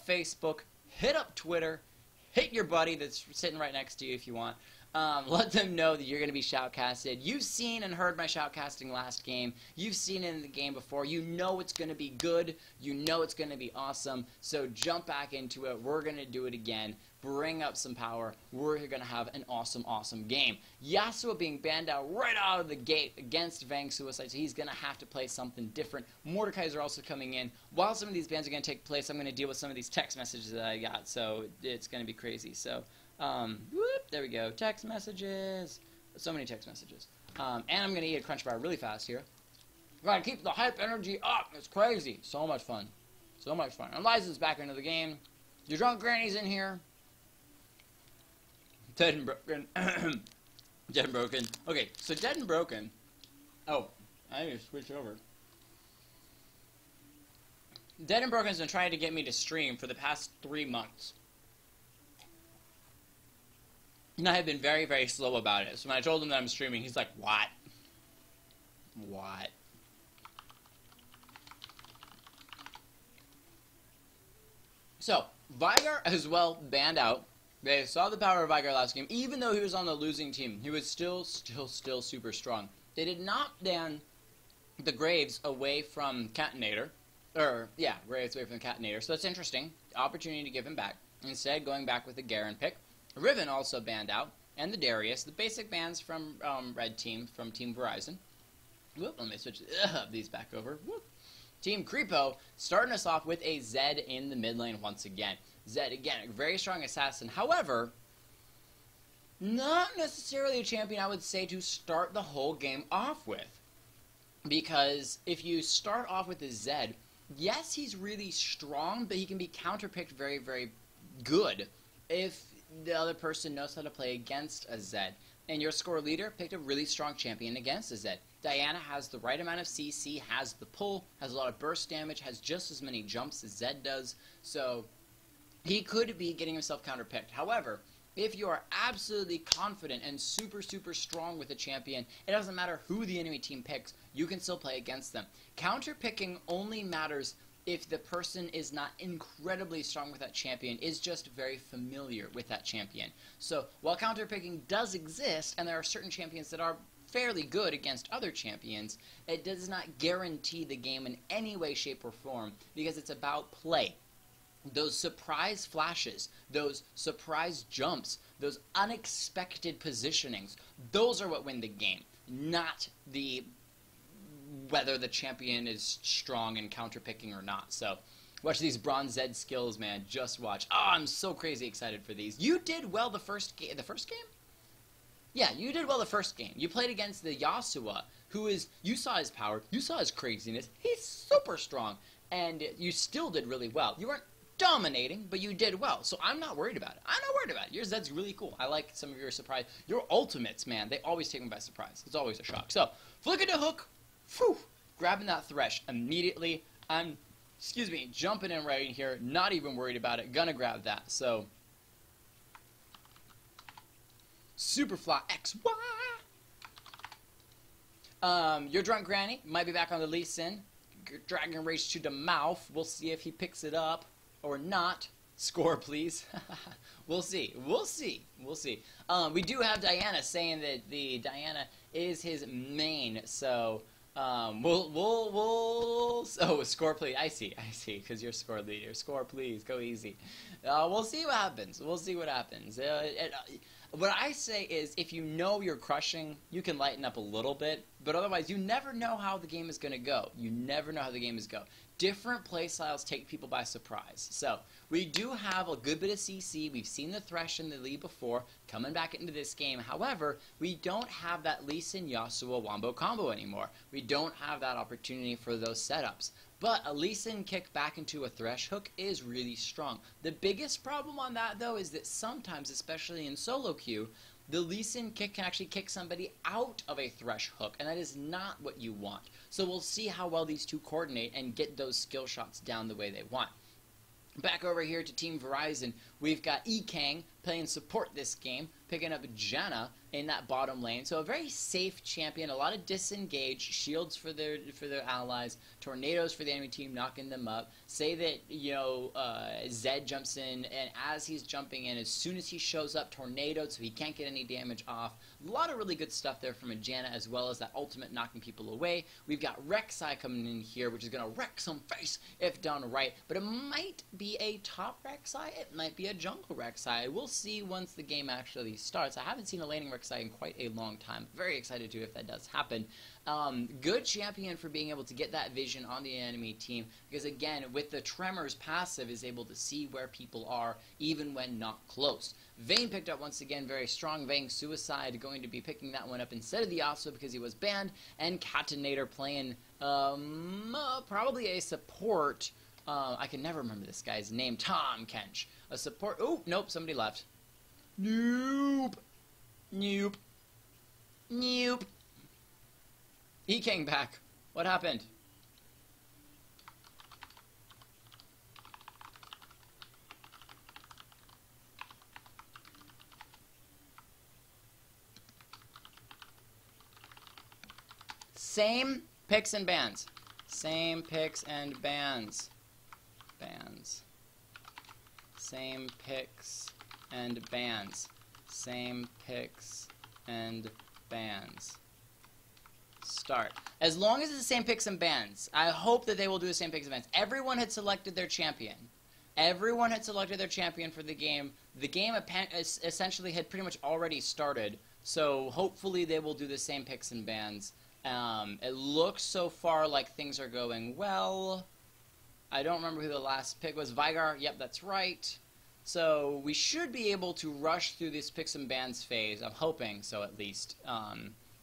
up Facebook, hit up Twitter, hit your buddy that's sitting right next to you if you want. Let them know that you're going to be shoutcasted. You've seen and heard my shoutcasting last game. You've seen it in the game before. You know it's going to be good. You know it's going to be awesome. So jump back into it. We're going to do it again. Bring up some power. We're going to have an awesome, awesome game. Yasuo being banned out right out of the gate against Vang Suicide, so he's going to have to play something different. Mordekaiser are also coming in. While some of these bans are going to take place, I'm going to deal with some of these text messages that I got, so it's going to be crazy. So, whoop, there we go. Text messages. So many text messages. And I'm going to eat a crunch bar really fast here. Gotta keep the hype energy up. It's crazy. So much fun. So much fun. And Liza's back into the game. Your drunk granny's in here. Dead and broken. Dead and broken. Okay, so dead and broken. Oh, I need to switch over. Dead and broken has been trying to get me to stream for the past 3 months. And I have been very, very slow about it. So when I told him that I'm streaming, he's like, what? What? So, Vigar as well banned out. They saw the power of Vigar last game. Even though he was on the losing team, he was still super strong. They did not ban the Graves away from Catinator. Graves away from Catinator. So that's interesting. Opportunity to give him back. Instead, going back with the Garen pick. Riven also banned out. And the Darius. The basic bans from Red Team, from Team Verison. Whoop, let me switch these back over. Whoop. Team Kreepo starting us off with a Zed in the mid lane once again. Zed, again, a very strong assassin. However, not necessarily a champion I would say to start the whole game off with. Because if you start off with a Zed, yes, he's really strong, but he can be counterpicked very, very good if the other person knows how to play against a Zed. And your score leader picked a really strong champion against a Zed. Diana has the right amount of CC, has the pull, has a lot of burst damage, has just as many jumps as Zed does. So he could be getting himself counterpicked. However, if you are absolutely confident and super, super strong with a champion, it doesn't matter who the enemy team picks, you can still play against them. Counterpicking only matters if the person is not incredibly strong with that champion, is just very familiar with that champion. So while counterpicking does exist, and there are certain champions that are fairly good against other champions, it does not guarantee the game in any way, shape, or form, because it's about play. Those surprise flashes, those surprise jumps, those unexpected positionings, those are what win the game, not the whether the champion is strong in counterpicking or not. So watch these Bronze Zed skills, man. Just watch. Oh, I'm so crazy excited for these. You did well the first game. The first game? Yeah, you did well the first game. You played against the Yasuo, who is, you saw his power, you saw his craziness. He's super strong, and you still did really well. You weren't dominating, but you did well. So I'm not worried about it. I'm not worried about it. Your Zed's really cool. I like some of your surprise. Your ultimates, man, they always take me by surprise. It's always a shock. So, flicking the hook, whew, grabbing that Thresh immediately. I'm, jumping in right in here, not even worried about it. Gonna grab that. So, Superfly XY. Your drunk granny might be back on the Lee Sin. Dragon Rage to the mouth. We'll see if he picks it up or not. Score, please. We'll see. We'll see. We'll see. We do have Diana saying that the Diana is his main. So we'll. Oh, score, please. I see. Because you're score leader. Score, please. Go easy. We'll see what happens. We'll see what happens. What I say is, if you know you're crushing, you can lighten up a little bit, but otherwise, you never know how the game is going to go. You never know how the game is going. Different play styles take people by surprise. So, we do have a good bit of CC. We've seen the Thresh in the lead before, coming back into this game. However, we don't have that Lee Sin Yasuo Wombo combo anymore. We don't have that opportunity for those setups. But a Lee Sin kick back into a Thresh hook is really strong. The biggest problem on that, though, is that sometimes, especially in solo queue, the Lee Sin kick can actually kick somebody out of a Thresh hook, and that is not what you want. So we'll see how well these two coordinate and get those skill shots down the way they want. Back over here to Team Verison, we've got Ekang playing support this game, picking up Janna, in that bottom lane. So a very safe champion, a lot of disengage, shields for their allies, tornadoes for the enemy team, knocking them up. Say that, Zed jumps in, and as he's jumping in, as soon as he shows up, tornadoed so he can't get any damage off. A lot of really good stuff there from a Janna, as well as that ultimate knocking people away. We've got Rek'Sai coming in here, which is going to wreck some face if done right. But it might be a top Rek'Sai, it might be a jungle Rek'Sai. We'll see once the game actually starts. I haven't seen a laning Rek'Sai in quite a long time. Very excited to if that does happen. Good champion for being able to get that vision on the enemy team, because again, with the Tremors passive, is able to see where people are even when not close. Vayne picked up once again, very strong. Vayne Suicide going to be picking that one up instead of the Yasuo because he was banned, and Catinator playing probably a support. I can never remember this guy's name. Tahm Kench, a support. Oh nope, somebody left. Nope. Nope. Nope. He came back. What happened? Same picks and bans. Same picks and bans. Bans. Same picks and bans. Same picks and bans. Start. As long as it's the same picks and bans, I hope that they will do the same picks and bans. Everyone had selected their champion. Everyone had selected their champion for the game. The game essentially had pretty much already started, so hopefully they will do the same picks and bans. It looks so far like things are going well. I don't remember who the last pick was. Veigar, yep, that's right. So we should be able to rush through this picks and bans phase. I'm hoping so, at least.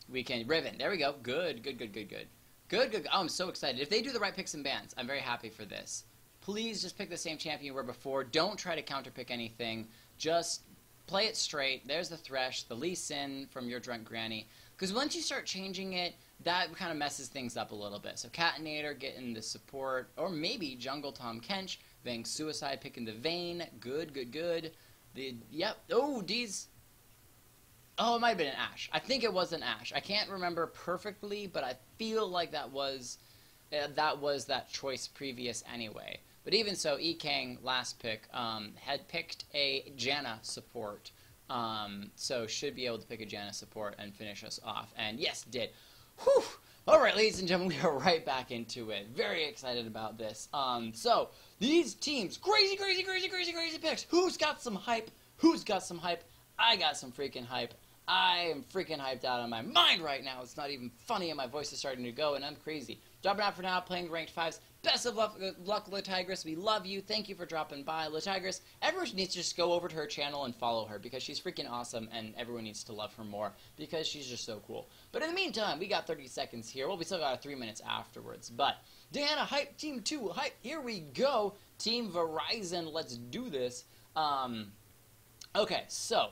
We can. Riven, there we go. Good, good, good, good, good. Good, good. Oh, I'm so excited. If they do the right picks and bans, I'm very happy for this. Please just pick the same champion you were before. Don't try to counterpick anything. Just play it straight. There's the Thresh, the Lee Sin from your Drunk Granny. Because once you start changing it, that kind of messes things up a little bit. So Catinator getting the support, or maybe Jungle Tahm Kench, Vayne Suicide picking the Vayne. Good, good, good. Yep. Oh, these. Oh, it might have been an Ashe. I think it was an Ashe. I can't remember perfectly, but I feel like that was that choice previous anyway. But even so, Ekang, last pick, had picked a Janna support. So should be able to pick a Janna support and finish us off. And yes, did. Whew! Alright, ladies and gentlemen, we are right back into it. Very excited about this. So, these teams, crazy, crazy, crazy, crazy, crazy picks. Who's got some hype? Who's got some hype? I got some freaking hype. I am freaking hyped out of my mind right now. It's not even funny, and my voice is starting to go, and I'm crazy. Dropping out for now, playing ranked 5s. Best of luck, Latigress. We love you. Thank you for dropping by. Latigress, everyone needs to just go over to her channel and follow her, because she's freaking awesome, and everyone needs to love her more, because she's just so cool. But in the meantime, we got 30 seconds here. Well, we still got 3 minutes afterwards. But, Diana, hype. Team 2, hype. Here we go. Team Verison, let's do this. Okay, so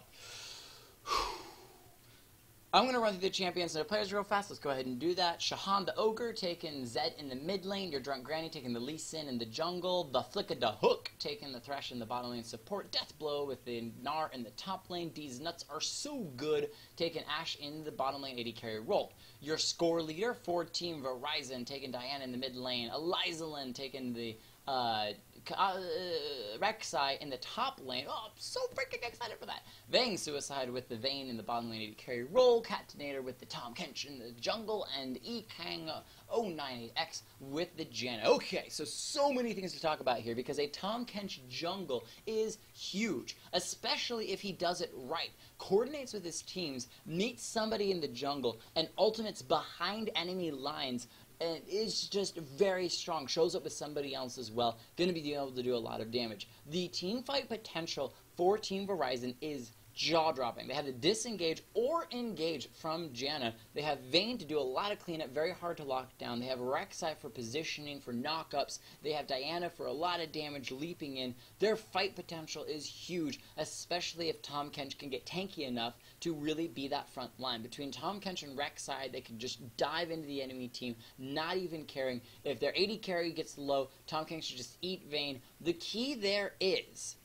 I'm going to run through the champions and the players real fast. Let's go ahead and do that. Shahan the Ogre taking Zed in the mid lane. Your Drunk Granny taking the Lee Sin in the jungle. The Flick of the Hook taking the Thresh in the bottom lane support. Deathblow with the Gnar in the top lane. These nuts are so good. Taking Ashe in the bottom lane AD carry role. Your score leader for Team Verison taking Diana in the mid lane. Elizalyn taking the Rek'Sai in the top lane. Oh, I'm so freaking excited for that. Vayne Suicide with the Vayne in the bottom lane to carry role. Catinator with the Tahm Kench in the jungle. And Ekang 098X with the Janna. Okay, so many things to talk about here, because a Tahm Kench jungle is huge, especially if he does it right. Coordinates with his teams, meets somebody in the jungle, and ultimates behind enemy lines. And is just very strong. Shows up with somebody else as well. Going to be able to do a lot of damage. The team fight potential for Team Verison is jaw-dropping. They have to disengage or engage from Janna. They have Vayne to do a lot of cleanup, very hard to lock down. They have Rek'Sai for positioning, for knockups. They have Diana for a lot of damage leaping in. Their fight potential is huge, especially if Tahm Kench can get tanky enough to really be that front line. Between Tahm Kench and Rek'Sai, they can just dive into the enemy team, not even caring. If their AD carry gets low, Tahm Kench should just eat Vayne. The key there is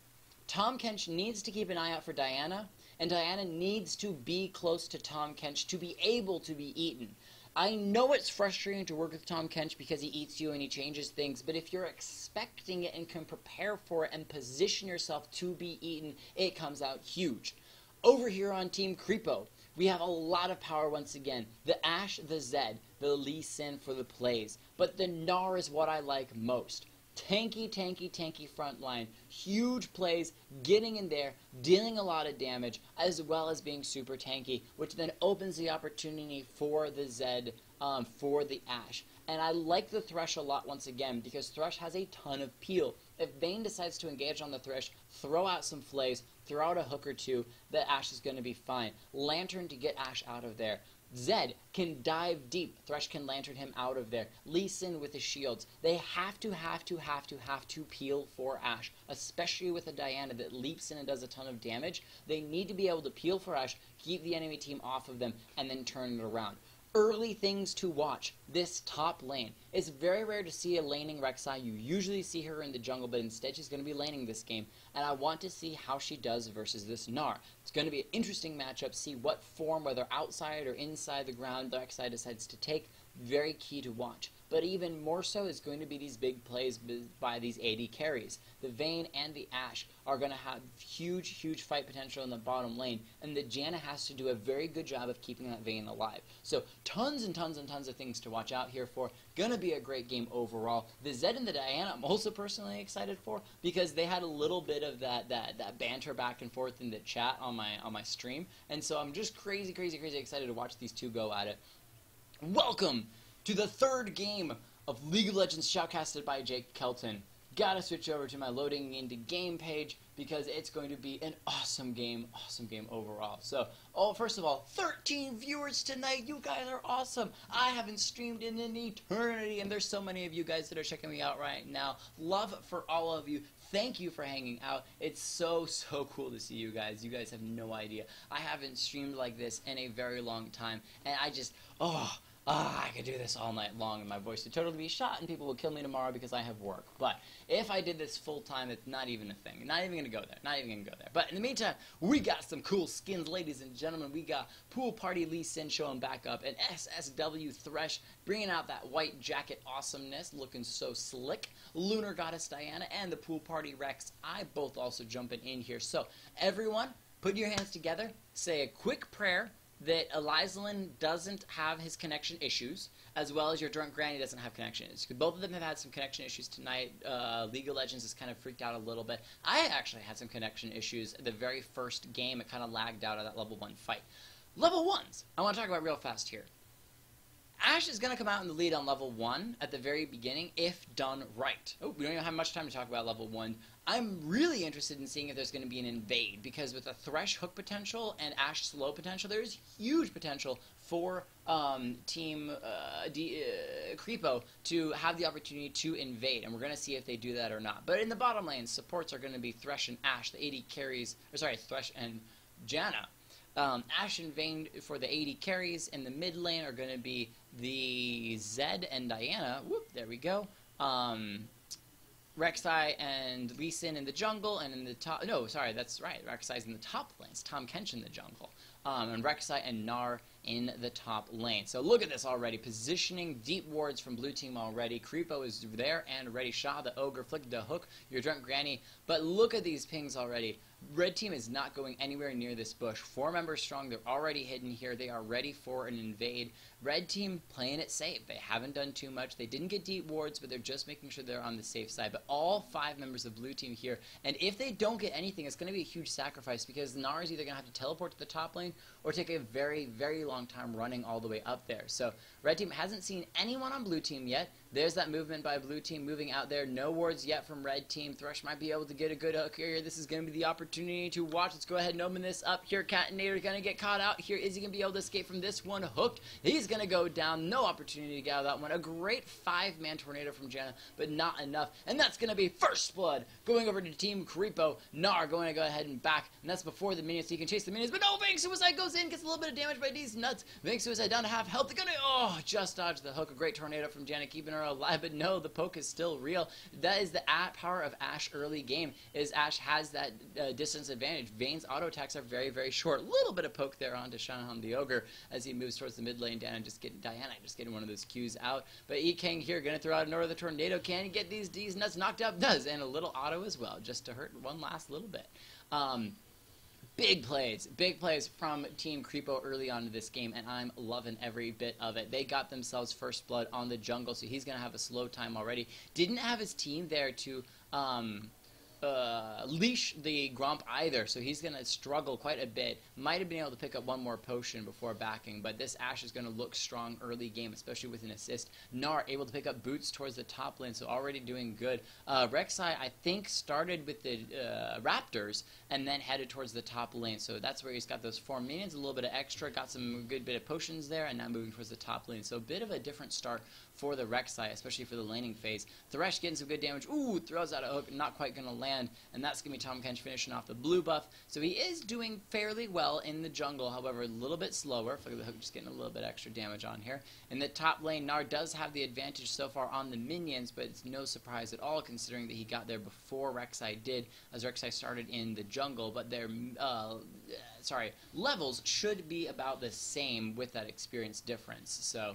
Tahm Kench needs to keep an eye out for Diana, and Diana needs to be close to Tahm Kench to be able to be eaten. I know it's frustrating to work with Tahm Kench because he eats you and he changes things, but if you're expecting it and can prepare for it and position yourself to be eaten, it comes out huge. Over here on Team Kreepo, we have a lot of power once again. The Ashe, the Zed, the Lee Sin for the plays, but the Gnar is what I like most. Tanky, tanky, tanky front line. Huge plays, getting in there, dealing a lot of damage, as well as being super tanky, which then opens the opportunity for the Zed, for the Ashe. And I like the Thresh a lot once again, because Thresh has a ton of peel. If Vayne decides to engage on the Thresh, throw out some flays, throw out a hook or two, the Ashe is going to be fine. Lantern to get Ashe out of there. Zed can dive deep. Thresh can lantern him out of there. Lee Sin with his shields. They have to peel for Ashe, especially with a Diana that leaps in and does a ton of damage. They need to be able to peel for Ashe, keep the enemy team off of them, and then turn it around. Early things to watch. This top lane. It's very rare to see a laning Rek'Sai. You usually see her in the jungle, but instead she's going to be laning this game. And I want to see how she does versus this Gnar. It's going to be an interesting matchup. See what form, whether outside or inside the ground, Rek'Sai decides to take. Very key to watch. But even more so is going to be these big plays by these AD carries. The Vayne and the Ashe are going to have huge, huge fight potential in the bottom lane, and the Janna has to do a very good job of keeping that Vayne alive. So tons and tons and tons of things to watch out here for. Gonna be a great game overall. The Zed and the Diana I'm also personally excited for, because they had a little bit of that banter back and forth in the chat on my stream, and so I'm just crazy excited to watch these two go at it. Welcome to the third game of League of Legends shoutcasted by Jake Kelton. Gotta switch over to my loading into game page because it's going to be an awesome game overall. So, first of all, 13 viewers tonight. You guys are awesome. I haven't streamed in an eternity, and there's so many of you guys that are checking me out right now. Love for all of you. Thank you for hanging out. It's so cool to see you guys. You guys have no idea. I haven't streamed like this in a very long time, and I just, I could do this all night long and my voice would totally be shot and people will kill me tomorrow because I have work. But if I did this full time, it's not even a thing. Not even going to go there. Not even going to go there. But in the meantime, we got some cool skins, ladies and gentlemen. We got Pool Party Lee Sin showing back up, and SSW Thresh bringing out that white jacket awesomeness, looking so slick. Lunar Goddess Diana and the Pool Party Rex, I both also jumping in here. So everyone, put your hands together, say a quick prayer that Elizalin doesn't have his connection issues, as well as your drunk granny doesn't have connection issues. Both of them have had some connection issues tonight. League of Legends has kind of freaked out a little bit. I actually had some connection issues the very first game. It kind of lagged out of that level 1 fight. Level 1s, I want to talk about real fast here. Ashe is going to come out in the lead on level 1 at the very beginning if done right. Oh, we don't even have much time to talk about level 1. I'm really interested in seeing if there's going to be an invade, because with a Thresh hook potential and Ashe slow potential, there's huge potential for Team Kreepo to have the opportunity to invade, and we're going to see if they do that or not. But in the bottom lane, supports are going to be Thresh and Ashe, the AD carries, Thresh and Janna. Ashe and Vayne for the AD carries. In the mid lane are going to be the Zed and Diana. Whoop, there we go. Rek'Sai and Lee Sin in the jungle, and in the top... No, sorry, that's right. Rek'Sai's in the top lane. It's Tahm Kench in the jungle. And Rek'Sai and Gnar in the top lane. So look at this already. Positioning deep wards from blue team already. Kreepo is there and ready. Shah, the ogre, flicked the hook. Your drunk granny. But look at these pings already. Red team is not going anywhere near this bush. 4 members strong. They're already hidden here. They are ready for an invade. Red team playing it safe. They haven't done too much. They didn't get deep wards, but they're just making sure they're on the safe side. But all 5 members of blue team here. And if they don't get anything, it's going to be a huge sacrifice, because Gnar is either going to have to teleport to the top lane or take a very, very long time running all the way up there. So red team hasn't seen anyone on blue team yet. There's that movement by blue team moving out there. No wards yet from red team. Thresh might be able to get a good hook here. This is going to be the opportunity to watch. Let's go ahead and open this up here. Catinator is going to get caught out here. Is he going to be able to escape from this one? Hooked. He's going to go down. No opportunity to get out of that one. A great 5-man tornado from Janna, but not enough. And that's going to be first blood going over to Team Kreepo. Gnar going to go ahead and back. And that's before the minions, so he can chase the minions. But no, Vayne Suicide goes in, gets a little bit of damage by these nuts. Vayne Suicide down to half health. They're going to, just dodge the hook. A great tornado from Janna, keeping her are alive, but no, the poke is still real. That is the power of Ashe early game, is Ashe has that distance advantage. Vayne's auto attacks are very, very short. A little bit of poke there onto Shanahan the Ogre as he moves towards the mid lane. Diana just getting one of those Qs out. But Ekang here going to throw out another tornado. Can he get these nuts knocked out? Does, and a little auto as well, just to hurt one last little bit. Big plays from Team Kreepo early on in this game, and I'm loving every bit of it. They got themselves first blood on the jungle, so he's going to have a slow time already. Didn't have his team there to leash the Gromp either, so he's going to struggle quite a bit. Might have been able to pick up one more potion before backing, but this Ashe is going to look strong early game, especially with an assist. Gnar able to pick up boots towards the top lane, so already doing good. Rek'Sai, I think, started with the Raptors and then headed towards the top lane, so that's where he's got those 4 minions, a little bit of extra, got some good bit of potions there, and now moving towards the top lane. So a bit of a different start for the Rek'Sai, especially for the laning phase. Thresh getting some good damage. Ooh, throws out a hook, not quite going to land, and that's going to be Tahm Kench finishing off the blue buff. So he is doing fairly well in the jungle, however, a little bit slower. Look at the hook just getting a little bit extra damage on here. In the top lane, Gnar does have the advantage so far on the minions, but it's no surprise at all considering that he got there before Rek'Sai did, as Rek'Sai started in the jungle, but their levels should be about the same with that experience difference. So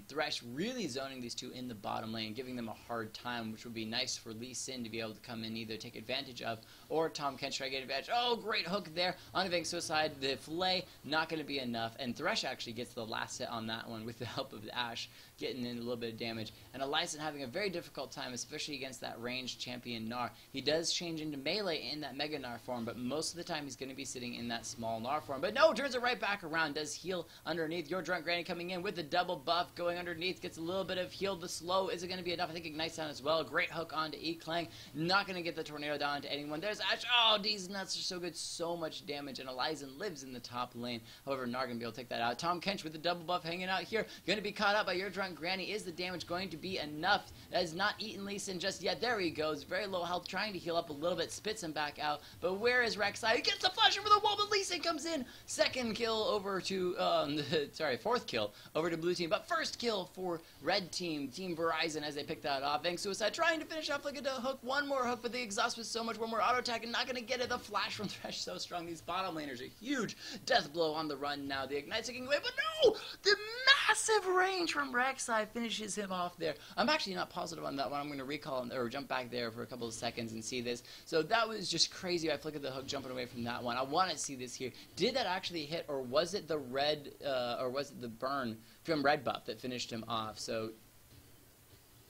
Thresh really zoning these two in the bottom lane, giving them a hard time, which would be nice for Lee Sin to be able to come in, either take advantage of, or Tahm Kench try to get advantage. Oh, great hook there on Vayne Suicide. The fillet, not going to be enough, and Thresh actually gets the last hit on that one with the help of the Ashe, getting in a little bit of damage. And Elyson having a very difficult time, especially against that ranged champion Gnar. He does change into melee in that Mega Gnar form, but most of the time he's going to be sitting in that small Gnar form. But no, turns it right back around, does heal underneath. Your Drunk Granny coming in with the double buff, going underneath, gets a little bit of heal. The slow isn't going to be enough. I think Ignites down as well. Great hook onto Eklang. Not going to get the tornado down to anyone. There's Ashe. Oh, these nuts are so good. So much damage. And Elyson lives in the top lane. However, Gnar going to be able to take that out. Tahm Kench with the double buff hanging out here. Going to be caught up by Your Drunk Granny. Is the damage going to be enough? That is not eaten Lee Sin just yet. There he goes. Very low health. Trying to heal up a little bit. Spits him back out. But where is Rek'Sai? He gets the flash over the wall, but Lee Sin comes in. Second kill over to, fourth kill over to blue team. But first kill for red team, Team Verison, as they pick that off. Vayne Suicide trying to finish off, look at the hook, one more hook, but the exhaust was so much, one more auto attack, and not going to get it. The flash from Thresh so strong. These bottom laners are huge. Death blow on the run now. The Ignite's taking away, but no! The massive range from Rek'Sai finishes him off there. I'm actually not positive on that one. I'm going to recall or jump back there for a couple of seconds and see this. So that was just crazy. I flickered the hook jumping away from that one. I want to see this here. Did that actually hit, or was it the red, or was it the burn from red buff that finished him off? So,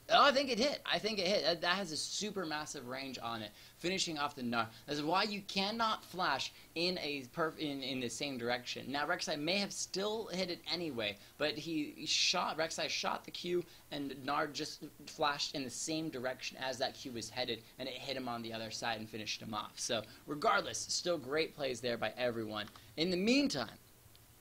oh, I think it hit. I think it hit. That has a super massive range on it, finishing off the Gnar. That's why you cannot flash in the same direction. Now, Rek'Sai may have still hit it anyway, but Rek'Sai shot the Q, and Gnar just flashed in the same direction as that Q was headed, and it hit him on the other side and finished him off. So, regardless, still great plays there by everyone. In the meantime,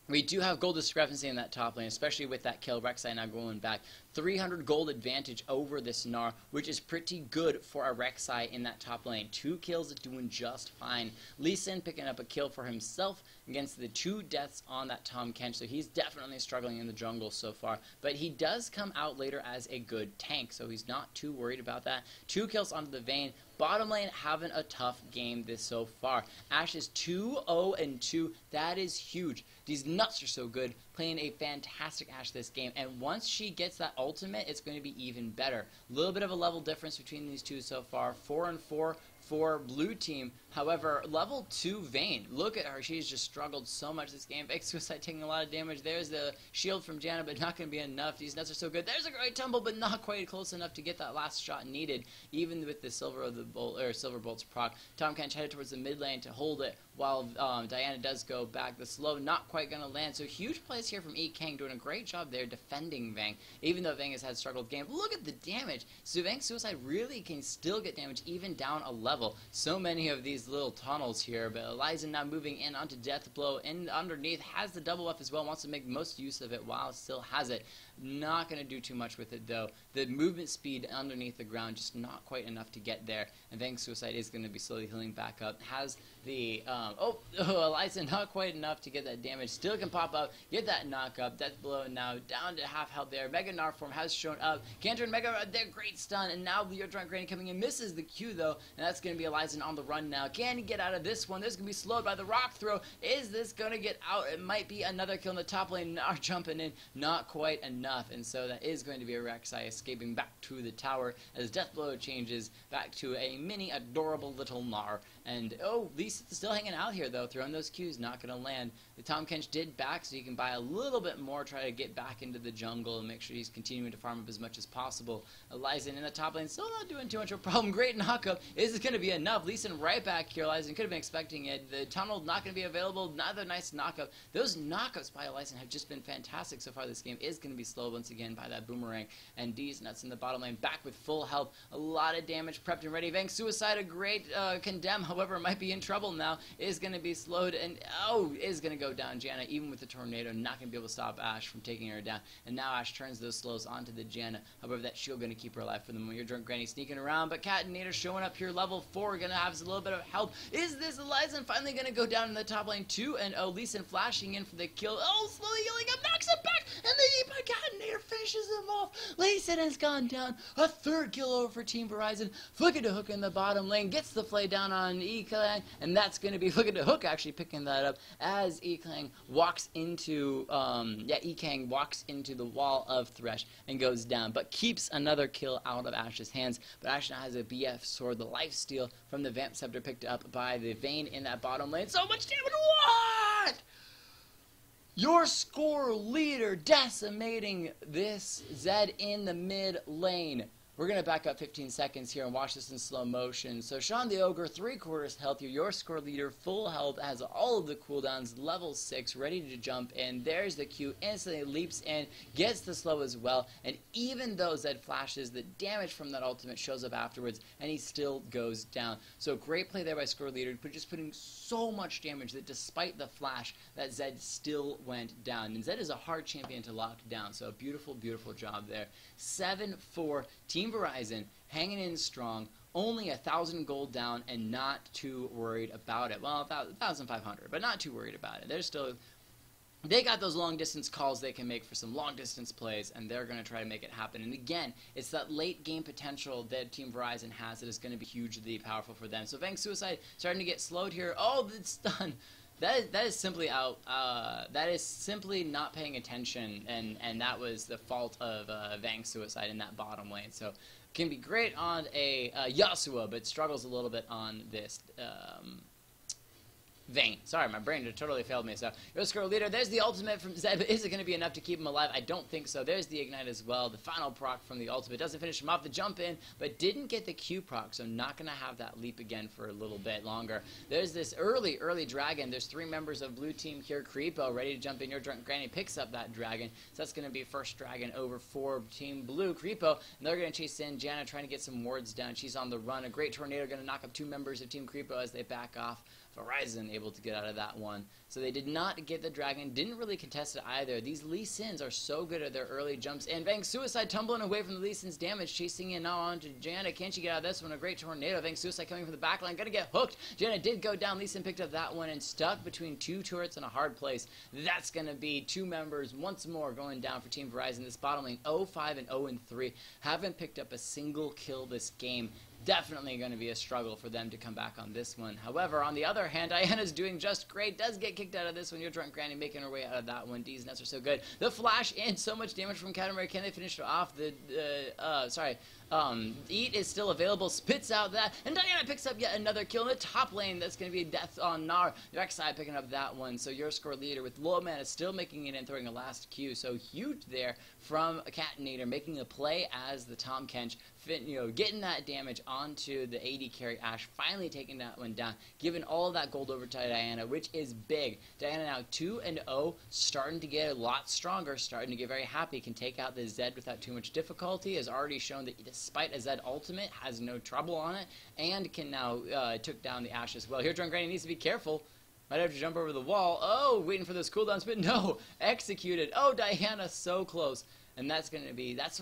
we do have gold discrepancy in that top lane, especially with that kill. Rek'Sai now going back. 300 gold advantage over this Gnar, which is pretty good for a Rek'Sai in that top lane. 2 kills, doing just fine. Lee Sin picking up a kill for himself against the 2 deaths on that Tahm Kench, so he's definitely struggling in the jungle so far. But he does come out later as a good tank, so he's not too worried about that. 2 kills onto the Vayne. Bottom lane having a tough game this so far. Ashe is 2-0-2. That is huge. These nuts are so good. Playing a fantastic Ashe this game. And once she gets that ultimate, it's going to be even better. A little bit of a level difference between these two so far. 4-4 for blue team. However, level 2 Vayne. Look at her. She's just struggled so much this game. Vayne Suicide taking a lot of damage. There's the shield from Janna, but not going to be enough. These nuts are so good. There's a great tumble, but not quite close enough to get that last shot needed. Even with the Silver Bolt's proc. Tahm Kench headed towards the mid lane to hold it, while Diana does go back. The slow not quite going to land. So huge plays here from Ekang, doing a great job there defending Vayne, even though Vayne has had struggled game. Look at the damage. So Vayne Suicide really can still get damage even down a level. So many of these little tunnels here, but Elyson now moving in onto Death Blow, and underneath has the double buff as well, wants to make most use of it while it still has it. Not going to do too much with it, though. The movement speed underneath the ground just not quite enough to get there. And Vang Suicide is going to be slowly healing back up. Has the, Eliza not quite enough to get that damage. Still can pop up, get that knock up. Death Blow now down to half health there. Mega Gnar form has shown up. Cantor and Mega, they're great stun. And now your Drunk Granny coming in, misses the Q, though. And that's going to be Eliza on the run now. Can he get out of this one? This is going to be slowed by the rock throw. Is this going to get out? It might be another kill in the top lane. Gnar jumping in, not quite enough. And so that is going to be a Rek'Sai escaping back to the tower as Death Blow changes back to a mini adorable little Gnar. And Lee's still hanging out here though, throwing those Qs, not going to land. The Tahm Kench did back, so he can buy a little bit more, try to get back into the jungle and make sure he's continuing to farm up as much as possible. Eliza in the top lane, still not doing too much of a problem. Great knockup. Is it going to be enough? Lee Sin right back here. Eliza could have been expecting it. The tunnel not going to be available. Another nice knockup. Those knockups by Eliza have just been fantastic so far. This game is going to be slowed once again by that boomerang. And D's nuts in the bottom lane, back with full health. A lot of damage prepped and ready. Vang Suicide, a great condemn, however, might be in trouble now. Is going to be slowed and is going to go down. Janna, even with the tornado, not going to be able to stop Ashe from taking her down. And now Ashe turns those slows onto the Janna. However, that shield going to keep her alive for the moment. Your Drunk Granny sneaking around, but Catenator showing up here, level 4, going to have a little bit of help. Is this Eliza finally going to go down in the top lane too? And Lee Sin flashing in for the kill. Slowly healing up, knocks him back, and the Catenator finishes him off. Lee Sin has gone down. A third kill over for Team Verison. Flicking to Hook in the bottom lane, gets the play down on E-Klang, and that's going to be Flicking to Hook actually picking that up as E-Klang walks into, E-Kang walks into the wall of Thresh and goes down, but keeps another kill out of Ashe's hands. But Ashe now has a BF sword, the lifesteal from the Vamp Scepter picked up by the Vayne in that bottom lane. So much damage! What? Your score leader decimating this Zed in the mid lane. We're going to back up 15 seconds here and watch this in slow motion. So Sean the Ogre, 3/4 health here. Your score leader, full health, has all of the cooldowns, level 6, ready to jump in. There's the Q, instantly leaps in, gets the slow as well. And even though Zed flashes, the damage from that ultimate shows up afterwards, and he still goes down. So great play there by score leader, but just putting so much damage that despite the flash, that Zed still went down. And Zed is a hard champion to lock down, so a beautiful, beautiful job there. 7-4, Team Verison hanging in strong, only 1,000 gold down and not too worried about it. Well, 1,500, but not too worried about it. They got those long distance calls they can make for some long distance plays, and they're going to try to make it happen. And again, it's that late game potential that Team Verison has that is going to be hugely powerful for them. So Vang Suicide starting to get slowed here. Oh, it's done. That is simply out. That is simply not paying attention, and that was the fault of Vang Suicide in that bottom lane. So can be great on a Yasuo, but struggles a little bit on this Vayne. Sorry, my brain just totally failed me. So, your score leader, there's the ultimate from Zed, but is it going to be enough to keep him alive? I don't think so. There's the ignite as well. The final proc from the ultimate doesn't finish him off the jump in, but didn't get the Q proc, so not going to have that leap again for a little bit longer. There's this early dragon. There's 3 members of blue team here. Kreepo ready to jump in. Your Drunk Granny picks up that dragon, so that's going to be first dragon over for team blue. Kreepo, and they're going to chase in. Janna trying to get some wards down. She's on the run. A great tornado going to knock up 2 members of team Kreepo as they back off. Verison able to get out of that one. So they did not get the dragon, didn't really contest it either. These Lee Sins are so good at their early jumps. And Vang Suicide tumbling away from the Lee Sin's damage, chasing in now onto Janna. Can she get out of this one? A great tornado. Vang Suicide coming from the back line, gonna get hooked. Janna did go down. Lee Sin picked up that one and stuck between 2 turrets in a hard place. That's gonna be 2 members once more going down for Team Verison. This bottom lane 0-5 and 0-3. Haven't picked up a single kill this game. Definitely going to be a struggle for them to come back on this one. However, on the other hand, Diana's doing just great. Does get kicked out of this one. Your Drunk Granny making her way out of that one. D's nets are so good. The flash in, so much damage from Katamari. Can they finish it off? Eat is still available. Spits out that. And Diana picks up yet another kill in the top lane. That's going to be a death on Gnar. Rek'Sai picking up that one. So your score leader with low mana still making it and throwing a last Q. So huge there from Catenator, making a play as the Tahm Kench. Getting that damage onto the AD carry Ashe, finally taking that one down, giving all of that gold over to Diana, which is big. Diana now 2-0, starting to get a lot stronger, starting to get very happy, can take out the Zed without too much difficulty, has already shown that despite a Zed ultimate, has no trouble on it, and can now took down the Ashe as well. Here, Drunk Granny needs to be careful. Might have to jump over the wall. Oh, waiting for those cooldowns, but no, executed. Oh, Diana so close. And that's what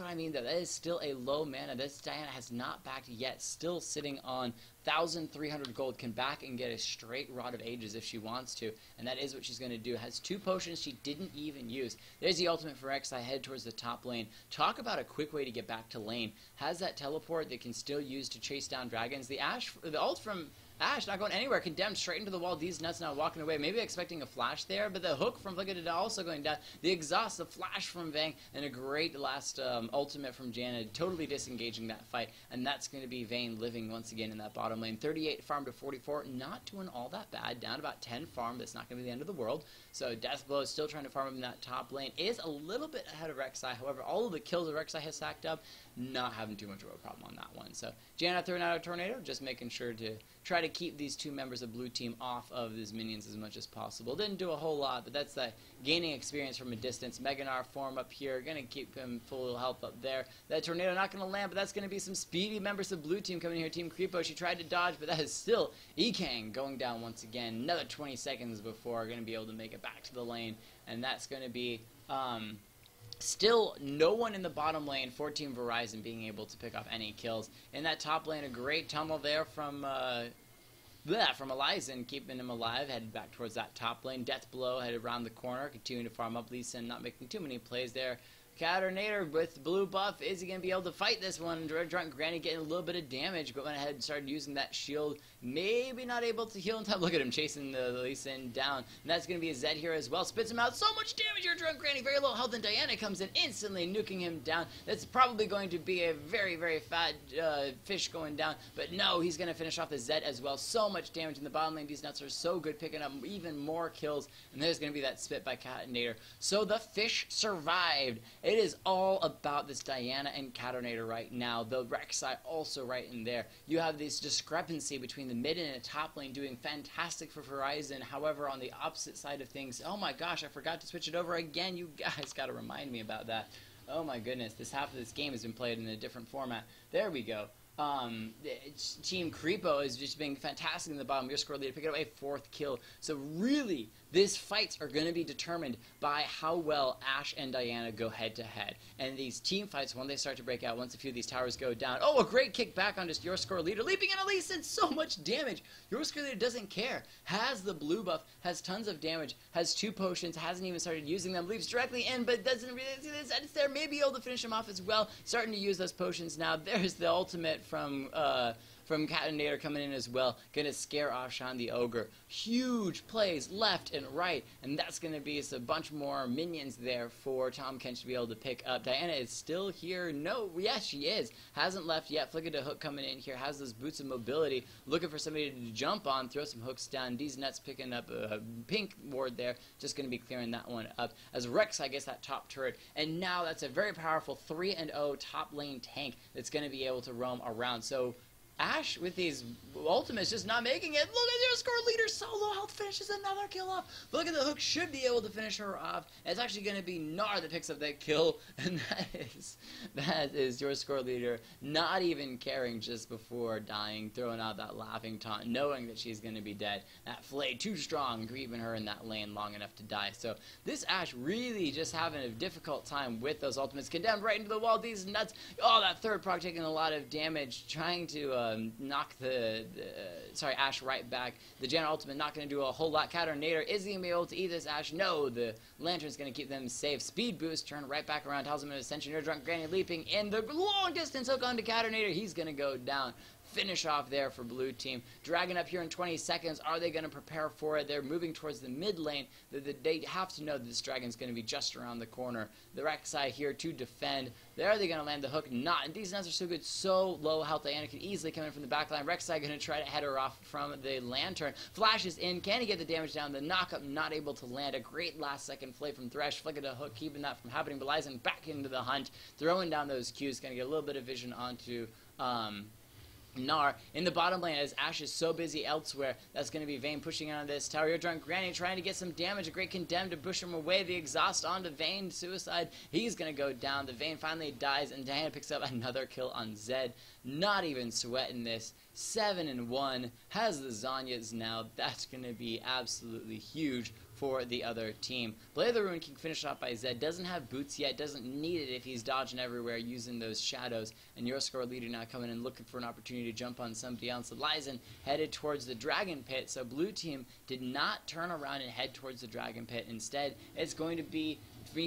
I mean, though. That is still a low mana. This Diana has not backed yet, still sitting on 1,300 gold, can back and get a straight Rod of Ages if she wants to, and that is what she's going to do. Has 2 potions she didn't even use. There's the ultimate for Rek'Sai, head towards the top lane. Talk about a quick way to get back to lane. Has that teleport that can still use to chase down dragons. The ult from Ashe not going anywhere, condemned straight into the wall. These nuts now walking away, maybe expecting a flash there, but the hook from Flickadada also going down. The exhaust, the flash from Vang, and a great last ultimate from Janna, totally disengaging that fight, and that's going to be Vayne living once again in that bottom lane. 38 farm to 44, not doing all that bad, down about 10 farm. That's not going to be the end of the world. So Deathblow is still trying to farm him in that top lane, is a little bit ahead of Rek'Sai. However, all of the kills that Rek'Sai has stacked up, not having too much of a problem on that one. So Janna throwing out a tornado, just making sure to try to keep these 2 members of blue team off of his minions as much as possible. Didn't do a whole lot, but that's that gaining experience from a distance. Meganar form up here, going to keep him full health up there. That tornado not going to land, but that's going to be some speedy members of blue team coming here. Team Kreepo, she tried to dodge, but that is still Ekang going down once again. Another 20 seconds before going to be able to make it back to the lane, and that's going to be still no one in the bottom lane for Team Verison being able to pick off any kills. In that top lane, a great tunnel there from Elizen, keeping him alive, headed back towards that top lane. Deathblow headed around the corner, continuing to farm up. Lee Sin not making too many plays there. Caternator with blue buff, is he going to be able to fight this one? Drunk Granny getting a little bit of damage, but went ahead and started using that shield. Maybe not able to heal in time. Look at him chasing the Lee Sin down. And that's going to be a Zed here as well. Spits him out. So much damage here, Drunk Granny. Very low health, and Diana comes in instantly, nuking him down. That's probably going to be a very, very fat fish going down. But no, he's going to finish off the Zed as well. So much damage in the bottom lane. These nuts are so good, picking up even more kills. And there's going to be that spit by Caternator. So the fish survived. It is all about this Diana and Caternator right now. The Rek'Sai also right in there. You have this discrepancy between the mid and the top lane doing fantastic for Verison. However, on the opposite side of things, oh my gosh, I forgot to switch it over again. You guys got to remind me about that. Oh my goodness, this half of this game has been played in a different format. There we go. Team Kreepo is just being fantastic in the bottom. Your score leader picking up a 4th kill. So really, these fights are going to be determined by how well Ashe and Diana go head to head. And these team fights, when they start to break out, once a few of these towers go down, oh, a great kick back on just your score leader, leaping in Elise, and so much damage. Your score leader doesn't care. Has the blue buff, has tons of damage, has 2 potions, hasn't even started using them, leaps directly in, but doesn't really see this. It's there, maybe able to finish him off as well. Starting to use those potions now. There's the ultimate from Caternator coming in as well. Going to scare off Sean the Ogre. Huge plays left and right, and that's going to be a bunch more minions there for Tahm Kench to be able to pick up. Diana is still here. No, yes, she is. Hasn't left yet. Flickadada Hook coming in here. Has those boots of mobility. Looking for somebody to jump on, throw some hooks down. These nuts picking up a pink ward there. Just going to be clearing that one up. As Rek'Sai gets that top turret, and now that's a very powerful 3-0 top lane tank that's going to be able to roam around. So Ashe with these ultimates just not making it. Look at your score leader, solo health finishes another kill off. Look at the hook, should be able to finish her off. And it's actually going to be Gnar that picks up that kill, and that is your score leader not even caring just before dying, throwing out that laughing taunt, knowing that she's going to be dead. That flay too strong, keeping her in that lane long enough to die. So this Ashe really just having a difficult time with those ultimates. Condemned right into the wall, these nuts. Oh, that third proc taking a lot of damage, trying to knock Ashe right back. The Janna ultimate not going to do a whole lot. Caternator, is he going to be able to eat this Ashe? No, the Lantern's going to keep them safe. Speed boost, turn right back around, tells him an Ascension. Your Drunk Granny leaping in the long distance hook onto Caternator. He's going to go down. Finish off there for blue team. Dragon up here in 20 seconds. Are they going to prepare for it? They're moving towards the mid lane. They have to know that this dragon's going to be just around the corner. The Rek'Sai here to defend. Are they going to land the hook? Not. And these nuts are so good. So low health. Diana could easily come in from the back line. Rek'Sai going to try to head her off from the Lantern. Flashes in. Can he get the damage down? The knockup not able to land. A great last second flay from Thresh. Flick of the hook, keeping that from happening. But Lysen back into the hunt. Throwing down those Qs. Going to get a little bit of vision onto Gnar in the bottom lane as Ashe is so busy elsewhere. That's going to be Vayne pushing on this tower. Your Drunk Granny trying to get some damage. A great condemn to push him away. The exhaust onto Vayne. Suicide. He's going to go down. The Vayne finally dies, and Diana picks up another kill on Zed. Not even sweating this. 7-1. Has the Zanyas now. That's going to be absolutely huge for the other team. Blade of the Ruin King finished off by Zed. Doesn't have boots yet. Doesn't need it if he's dodging everywhere using those shadows. And your score leader now coming in looking for an opportunity to jump on somebody else. Lysen headed towards the Dragon Pit. So blue team did not turn around and head towards the Dragon Pit. Instead, it's going to be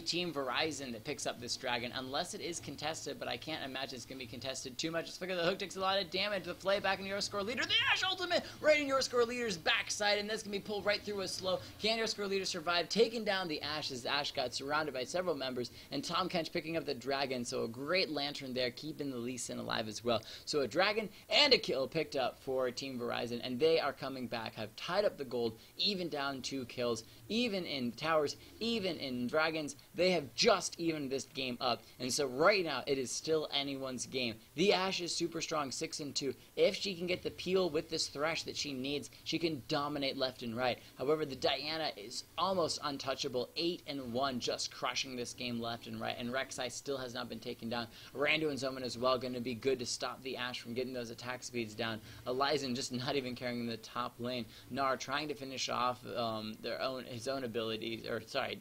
Team Verison that picks up this dragon, unless it is contested, but I can't imagine it's going to be contested too much. Let's figure the hook takes a lot of damage. The flay back in your score leader. The Ash ultimate right in your score leader's backside, and this can be pulled right through a slow. Can your score leader survive? Taking down the Ash as Ash got surrounded by several members, and Tom Kench picking up the dragon, so a great lantern there, keeping the Lee Sin alive as well. So a dragon and a kill picked up for Team Verison, and they are coming back, have tied up the gold, even down 2 kills, even in towers, even in dragons. They have just evened this game up, and so right now it is still anyone's game. The Ash is super strong, 6-2. If she can get the peel with this Thresh that she needs, she can dominate left and right. However, the Diana is almost untouchable, 8-1, just crushing this game left and right, and Rek'Sai still has not been taken down. Randu and Zoman as well going to be good to stop the Ash from getting those attack speeds down. Elizen just not even carrying the top lane. Gnar trying to finish off his own abilities, or sorry,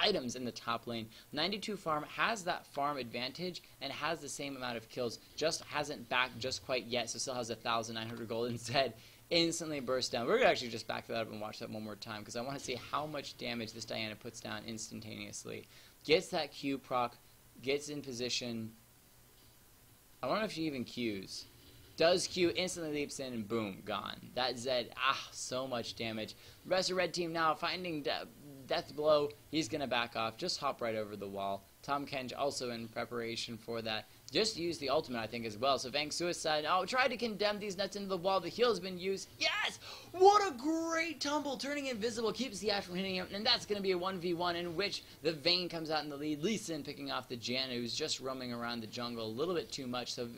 items in the top lane. 92 farm has that farm advantage and has the same amount of kills, just hasn't backed just quite yet, so still has 1,900 gold. Instead, instantly burst down. We're going to actually just back that up and watch that one more time, because I want to see how much damage this Diana puts down instantaneously. Gets that Q proc, gets in position. I wonder if she even Qs. Does Q, instantly leaps in, and boom, gone. That Zed, so much damage. The rest of red team now finding death blow. He's going to back off, just hop right over the wall. Tom Kench also in preparation for that. Just used the ultimate, I think, as well. So Vang Suicide, tried to condemn these nuts into the wall. The heal has been used. Yes! What a great tumble. Turning invisible keeps the Ash from hitting him. And that's going to be a 1v1 in which the Vayne comes out in the lead. Lee Sin picking off the Janna, who's just roaming around the jungle a little bit too much. So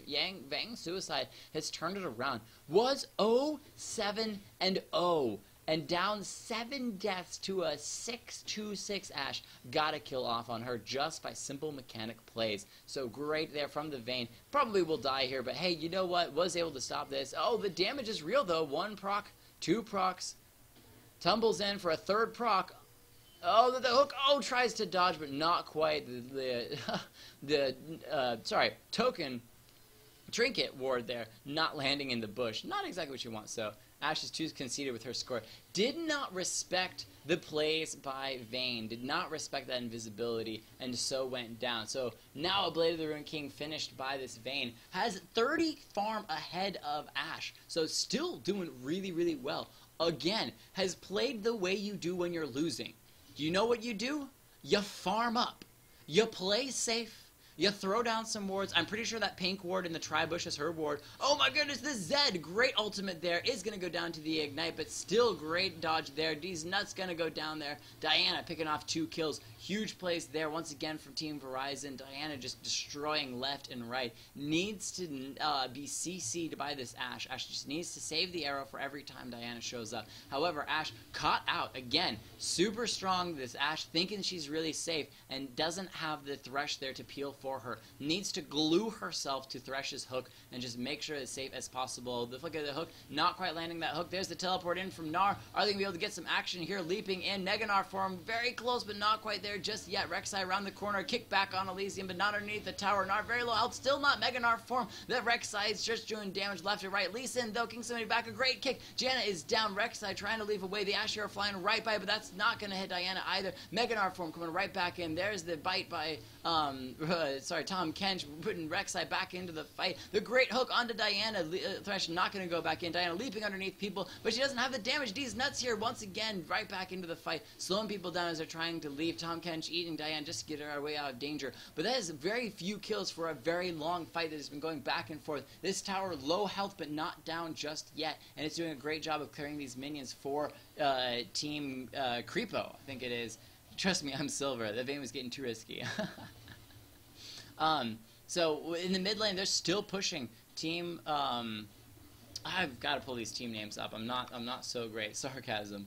Vang Suicide has turned it around. Was 0-7-0. And down 7 deaths to a 6-2-6 Ash. Got a kill off on her just by simple mechanic plays. So great there from the Vayne. Probably will die here, but hey, you know what? Was able to stop this. The damage is real though. 1 proc, 2 procs. Tumbles in for a 3rd proc. The hook, tries to dodge, but not quite. Token trinket ward there, not landing in the bush. Not exactly what you want, so Ash is too conceited with her score. Did not respect the plays by Vayne. Did not respect that invisibility, and so went down. So now a Blade of the Ruin King finished by this Vayne has 30 farm ahead of Ash. So still doing really, really well. Again, has played the way you do when you're losing. Do you know what you do? You farm up. You play safe. You throw down some wards. I'm pretty sure that pink ward in the tri-bush is her ward. Oh my goodness, the Zed, great ultimate there, is going to go down to the Ignite, but still great dodge there. These nuts going to go down there. Diana picking off 2 kills. Huge plays there once again from Team Verison. Diana just destroying left and right. Needs to be CC'd by this Ash. Ash just needs to save the arrow for every time Diana shows up. However, Ash caught out again. Super strong, this Ash, thinking she's really safe and doesn't have the Thresh there to peel for her. Needs to glue herself to Thresh's hook and just make sure it's safe as possible. The flick of the hook, not quite landing that hook. There's the teleport in from Gnar. Are they going to be able to get some action here? Leaping in. Neganar form, very close, but not quite there just yet. Rek'Sai around the corner, kick back on Elysium, but not underneath the tower. Gnar very low health, still not Meganar form. The Rek'Sai is just doing damage left and right. Lee Sin, though, King somebody back, a great kick. Janna is down. Rek'Sai trying to leave away. The Asher are flying right by, but that's not going to hit Diana either. Meganar form coming right back in. There's the bite by, Tom Kench putting Rek'Sai back into the fight. The great hook onto Diana. Thresh not going to go back in. Diana leaping underneath people, but she doesn't have the damage. These nuts here once again right back into the fight, slowing people down as they're trying to leave. Tom Kench eating Diana just to get her way out of danger. But that is very few kills for a very long fight that has been going back and forth. This tower low health but not down just yet, and it's doing a great job of clearing these minions for Team Kreepo, I think it is. Trust me, I'm silver. The Vayne was getting too risky. So in the mid lane, they're still pushing Team. I've got to pull these team names up. I'm not so great. Sarcasm.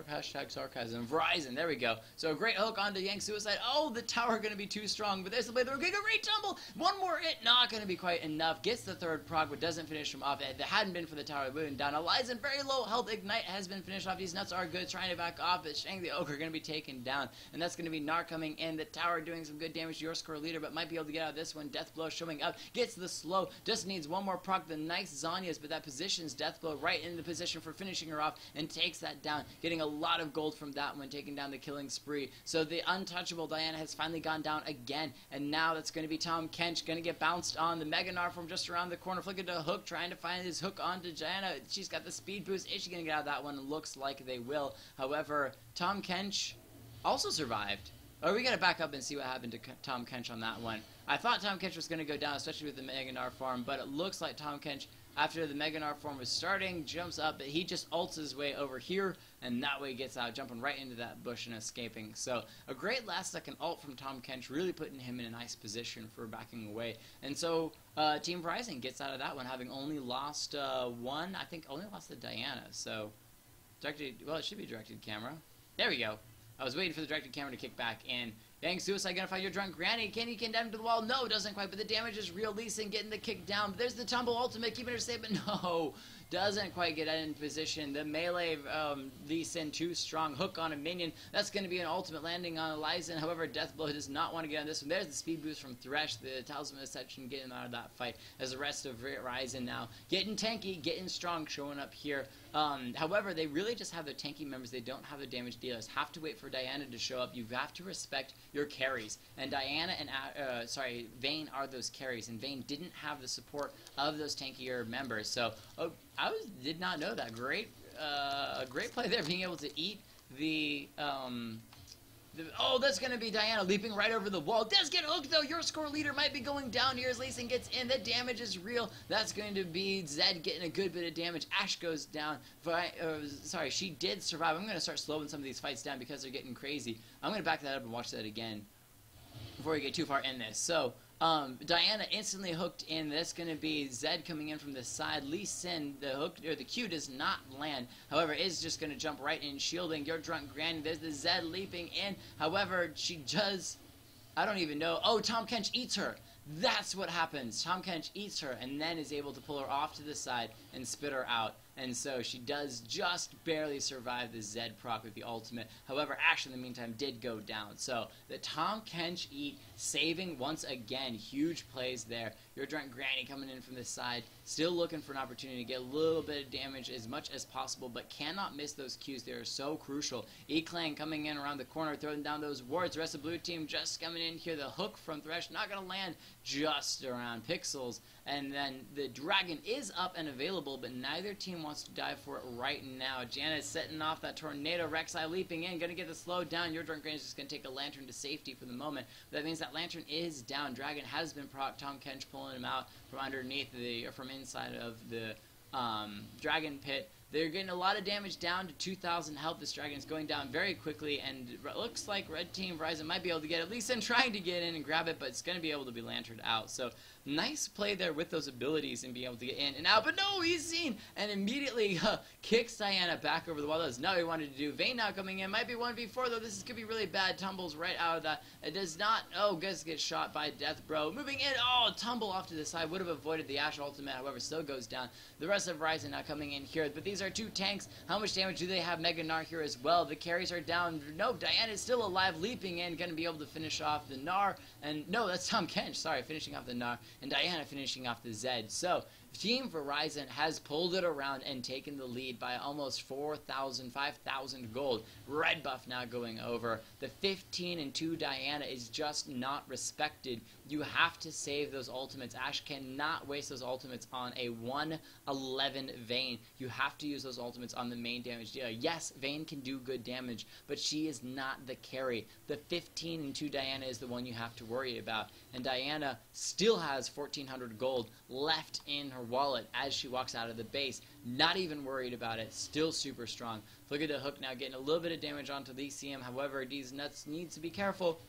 Hashtag sarcasm. Verison, there we go. So a great hook onto Yang Suicide. Oh, the tower going to be too strong, but there's the blade. They're going to great tumble. One more hit, not going to be quite enough. Gets the third proc, but doesn't finish him off. If it hadn't been for the tower moving down, Elizen, very low health. Ignite has been finished off. These nuts are good. Trying to back off, but Shang the Ogre going to be taken down, and that's going to be Nar coming in. The tower doing some good damage to your score leader, but might be able to get out of this one. Deathblow showing up. Gets the slow. Just needs one more proc. The nice Zanya's, but that positions Deathblow right in the position for finishing her off, and takes that down. Getting a lot of gold from that one, taking down the killing spree. So the untouchable Diana has finally gone down again, and now that's going to be Tahm Kench, going to get bounced on. The Mega Gnar from just around the corner, flicking to Hook, trying to find his hook onto Diana. She's got the speed boost. Is she going to get out of that one? It looks like they will. However, Tahm Kench also survived. Oh, we got to back up and see what happened to Tahm Kench on that one. I thought Tahm Kench was going to go down, especially with the Mega Gnar farm, but it looks like Tahm Kench, after the Mega Gnar form was starting, jumps up, but he just ults his way over here, and that way gets out, jumping right into that bush and escaping. So a great last second ult from Tahm Kench, really putting him in a nice position for backing away. And so Team Verison gets out of that one, having only lost one, I think only lost to Diana. So directed, well, it should be directed camera. There we go. I was waiting for the directed camera to kick back in. Yang Suicide gonna find your drunk granny. Can he condemn to the wall? No, doesn't quite, but the damage is real. Lee Sin getting the kick down. But there's the tumble ultimate, keeping her safe, but no, doesn't quite get in position. The melee Lee Sin too strong. Hook on a minion. That's gonna be an ultimate landing on Elizen. However, Deathblow does not want to get on this one. There's the speed boost from Thresh. The Talisman of Section getting out of that fight. As the rest of Verison now getting tanky, getting strong, showing up here. However, they really just have their tanky members. They don't have their damage dealers. Have to wait for Diana to show up. You have to respect your carries. And Diana and Vayne are those carries. And Vayne didn't have the support of those tankier members. So did not know that. Great play there, being able to eat the oh, that's going to be Diana leaping right over the wall. Does get hooked, though. Your score leader might be going down here as Lee Sin gets in. The damage is real. That's going to be Zed getting a good bit of damage. Ash goes down. Sorry, she did survive. I'm going to start slowing some of these fights down because they're getting crazy. I'm going to back that up and watch that again before we get too far in this. So, Diana instantly hooked in. That's going to be Zed coming in from the side. Lee Sin, the hook or the Q does not land. However, is just going to jump right in, shielding your drunk granny. There's the Zed leaping in. However, she does, I don't even know. Oh, Tahm Kench eats her. That's what happens. Tahm Kench eats her and then is able to pull her off to the side and spit her out. And so she does just barely survive the Zed proc with the ultimate. However, Ash in the meantime did go down. So the Tahm Kench eat, saving once again. Huge plays there. Your drunk granny coming in from the side, still looking for an opportunity to get a little bit of damage as much as possible, but cannot miss those Qs. They are so crucial. E-Clan coming in around the corner, throwing down those wards. The rest of the blue team just coming in here. The hook from Thresh not going to land, just around Pixels. And then the dragon is up and available, but neither team wants to dive for it right now. Janet's setting off that tornado. Rek'Sai leaping in, going to get the slow down. Your drunk granny is just going to take a lantern to safety for the moment. That means that lantern is down. Dragon has been proc. Tahm Kench pulling him out from underneath or from inside of the dragon pit. They're getting a lot of damage down to 2,000 health. This dragon is going down very quickly, and it looks like Red Team Verison might be able to get at least in trying to get in and grab it, but it's going to be able to be lanterned out. So nice play there with those abilities and be able to get in and out. But no, he's seen and immediately kicks Diana back over the wall. That's not what he wanted to do. Vayne now coming in. Might be 1v4, though. This could be really bad. Tumbles right out of that. It does not. Oh, guys get shot by Death Bro. Moving in. Oh, tumble off to the side. Would have avoided the Ash ultimate. However, still goes down. The rest of Verison now coming in here. But these are two tanks. How much damage do they have? Mega Gnar here as well. The carries are down. No, Diana is still alive. Leaping in. Going to be able to finish off the Gnar. And no, that's Tahm Kench. Sorry, finishing off the Gnar. And Diana finishing off the Zed. So, Team Verison has pulled it around and taken the lead by almost 4,000, 5,000 gold. Red buff now going over. The 15-2 Diana is just not respected. You have to save those ultimates. Ash cannot waste those ultimates on a 111 Vayne. You have to use those ultimates on the main damage dealer. Yes, Vayne can do good damage, but she is not the carry. The 15-2 Diana is the one you have to worry about. And Diana still has 1,400 gold left in her wallet as she walks out of the base. Not even worried about it. Still super strong. Look at the hook now getting a little bit of damage onto the ECM. However, these nuts needs to be careful.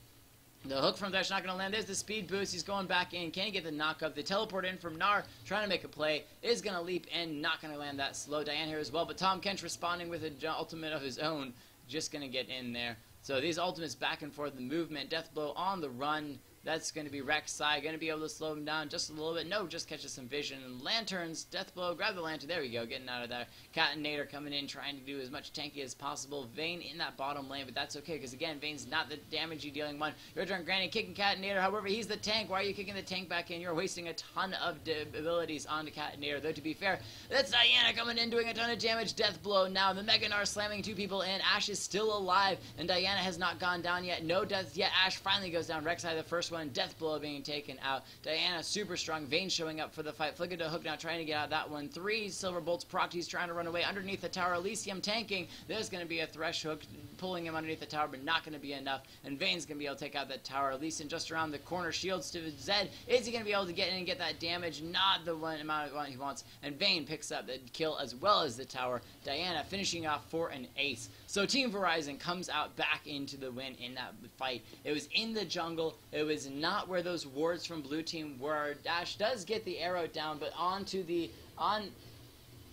The hook from Thresh not going to land. There's the speed boost. He's going back in. Can he get the knock up? The teleport in from Gnar, trying to make a play, is going to leap in. Not going to land that slow. Diana here as well, but Tahm Kench responding with an ultimate of his own. Just going to get in there. So these ultimates back and forth, the movement, death blow on the run. That's going to be Rek'Sai, going to be able to slow him down just a little bit. No, just catches some vision. Lanterns, death blow, grab the lantern. There we go, getting out of there. Catinator coming in, trying to do as much tanky as possible. Vayne in that bottom lane, but that's okay, because again, Vayne's not the damage dealing one. Your turn, Granny, kicking Catinator. However, he's the tank. Why are you kicking the tank back in? You're wasting a ton of abilities onto Catinator. Though, to be fair, that's Diana coming in, doing a ton of damage. Death blow now. The Mega Gnar slamming 2 people in. Ash is still alive, and Diana has not gone down yet. No deaths yet. Ash finally goes down. Rek'Sai, the first one. Death blow being taken out. Diana super strong. Vayne showing up for the fight. Flicker to hook now, trying to get out of that one. 3 silver bolts procced. He's trying to run away underneath the tower. Elysium tanking. There's going to be a Thresh hook pulling him underneath the tower, but not going to be enough. And Vayne's going to be able to take out that tower. Elysium just around the corner. Shields to Zed. Is he going to be able to get in and get that damage? Not the one amount he wants. And Vayne picks up the kill as well as the tower. Diana finishing off for an ace. So Team Verison comes out back into the win in that fight. It was in the jungle. It was not where those wards from blue team were. Dash does get the arrow down, but onto the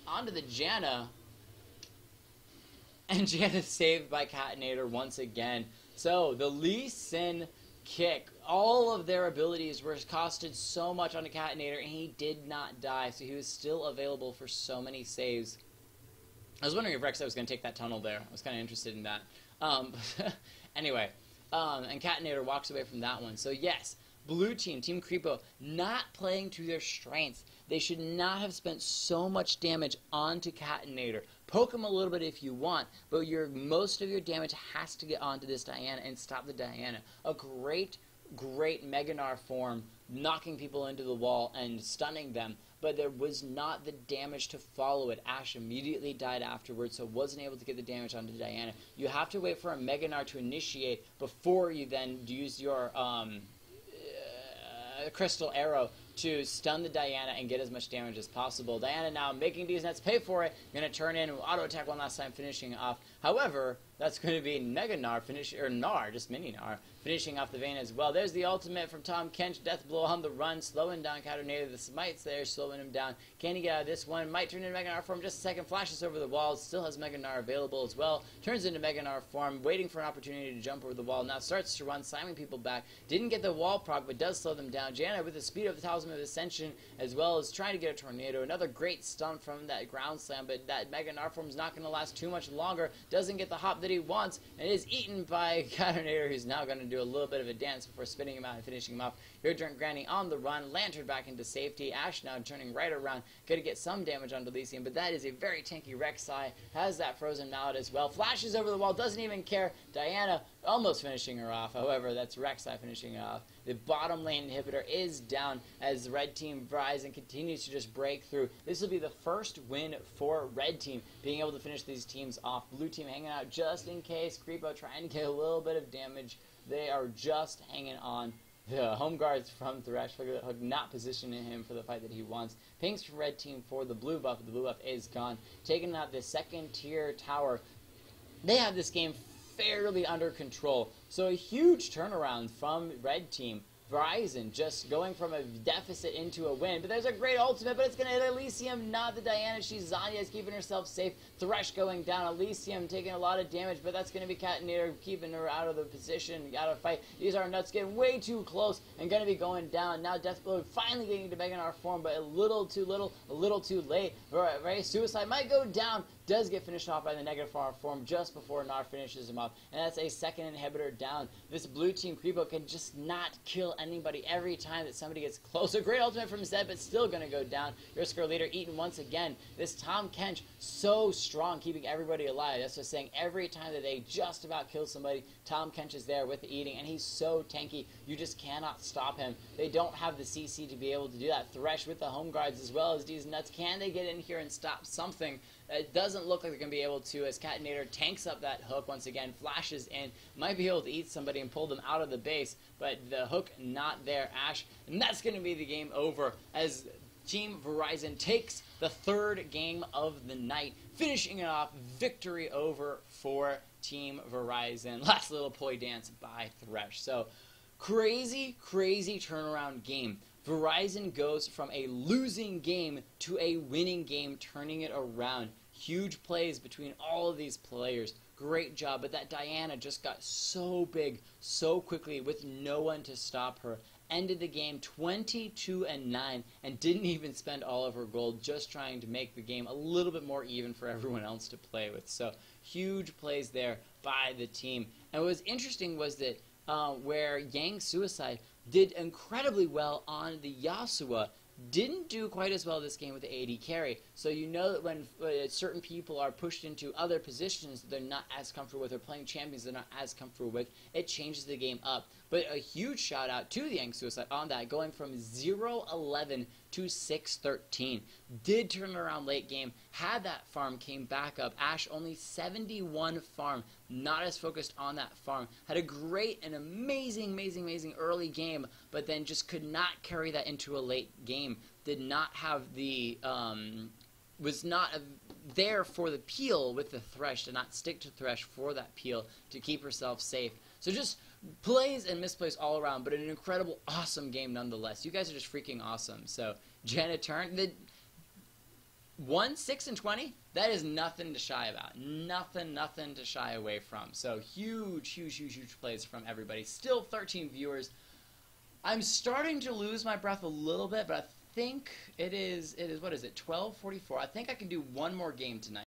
Janna, and Janna's saved by Catinator once again. So the Lee Sin kick, all of their abilities were costed so much on the Catinator, and he did not die, so he was still available for so many saves. I was wondering if Rek'Sai was going to take that tunnel there. I was kind of interested in that. Anyway, and Catinator walks away from that one. So yes, blue team, Team Kreepo, not playing to their strengths. They should not have spent so much damage onto Catinator. Poke him a little bit if you want, but most of your damage has to get onto this Diana and stop the Diana. A great Mega Gnar form, knocking people into the wall and stunning them, but there was not the damage to follow it. Ashe immediately died afterwards, so wasn't able to get the damage onto Diana. You have to wait for a Mega Gnar to initiate before you then use your crystal arrow to stun the Diana and get as much damage as possible. Diana now making these nets pay for it. Going to turn in and auto attack one last time, finishing off. However, that's going to be Mega Gnar Gnar, just mini Gnar, finishing off the Vayne as well. There's the ultimate from Tahm Kench, death blow on the run, slowing down Catinator. The smite's there, slowing him down. Can he get out of this one? Might turn into Mega Gnar form just a second, flashes over the wall, still has Mega Gnar available as well. Turns into Mega Gnar form, waiting for an opportunity to jump over the wall. Now starts to run, slamming people back. Didn't get the wall proc, but does slow them down. Janna with the speed of the Talisman of Ascension, as well as trying to get a tornado. Another great stun from that ground slam, but that Mega Gnar form is not going to last too much longer. Doesn't get the hop that he wants, and is eaten by Catinator, who's now going to do a little bit of a dance before spinning him out and finishing him off. Your turn, Granny on the run, Lantern back into safety. Ashe now turning right around, going to get some damage onto Elysium, but that is a very tanky Rek'Sai. Has that frozen mallet as well. Flashes over the wall, doesn't even care. Diana almost finishing her off. However, that's Rek'Sai finishing her off. The bottom lane inhibitor is down as Red Team Verison continues to just break through. This will be the first win for Red Team, being able to finish these teams off. Blue Team hanging out just in case. Kreepo trying to get a little bit of damage. They are just hanging on. The home guards from Thresh, figure that hook not positioning him for the fight that he wants. Pinks from Red Team for the blue buff. The blue buff is gone. Taking out the second tier tower. They have this game fairly under control. So a huge turnaround from Red Team. Verison just going from a deficit into a win. But there's a great ultimate, but it's going to hit Elysium, not the Diana. She's Zanya's keeping herself safe. Thresh going down. Elysium taking a lot of damage, but that's going to be Catinator keeping her out of the position, out of fight. These are nuts getting way too close and going to be going down. Now Deathblow finally getting to Mega Gnar form, but a little too little, a little too late. Right, Suicide might go down. Does get finished off by the negative form just before Gnar finishes him off. And that's a second inhibitor down. This blue team Kreepo can just not kill anybody every time that somebody gets close. A great ultimate from Zed, but still going to go down. Risker leader eaten once again. This Tahm Kench, so strong, keeping everybody alive. That's just saying every time that they just about kill somebody, Tahm Kench is there with the eating, and he's so tanky, you just cannot stop him. They don't have the CC to be able to do that. Thresh with the home guards as well as these nuts. Can they get in here and stop something? It doesn't look like they're going to be able to, as Catinator tanks up that hook once again, flashes in, might be able to eat somebody and pull them out of the base, but the hook not there. Ashe, and that's going to be the game over as Team Verison takes the third game of the night, finishing it off, victory over for Team Verison. Last little poi dance by Thresh. So, Crazy, crazy turnaround game. Verison goes from a losing game to a winning game, turning it around. Huge plays between all of these players. Great job, but that Diana just got so big so quickly with no one to stop her. Ended the game 22-9 and didn't even spend all of her gold, just trying to make the game a little bit more even for everyone else to play with. So huge plays there by the team. And what was interesting was that where Yang Suicide did incredibly well on the Yasuo, didn't do quite as well this game with the AD carry. So you know that when certain people are pushed into other positions that they're not as comfortable with, or playing champions they're not as comfortable with, it changes the game up. But a huge shout out to the Yang Suicide on that, going from 0-11 to 6-13. Did turn it around late game, had that farm, came back up. Ashe only 71 farm, not as focused on that farm. Had a great and amazing early game, but then just could not carry that into a late game. Did not have the, was not there for the peel with the Thresh, did not stick to Thresh for that peel to keep herself safe. So just plays and misplays all around, but an incredible, awesome game nonetheless. You guys are just freaking awesome. So, Janet Turn, the 6-20, that is nothing to shy about. Nothing to shy away from. So, huge plays from everybody. Still 13 viewers. I'm starting to lose my breath a little bit, but I think it is what is it, 12:44. I think I can do one more game tonight.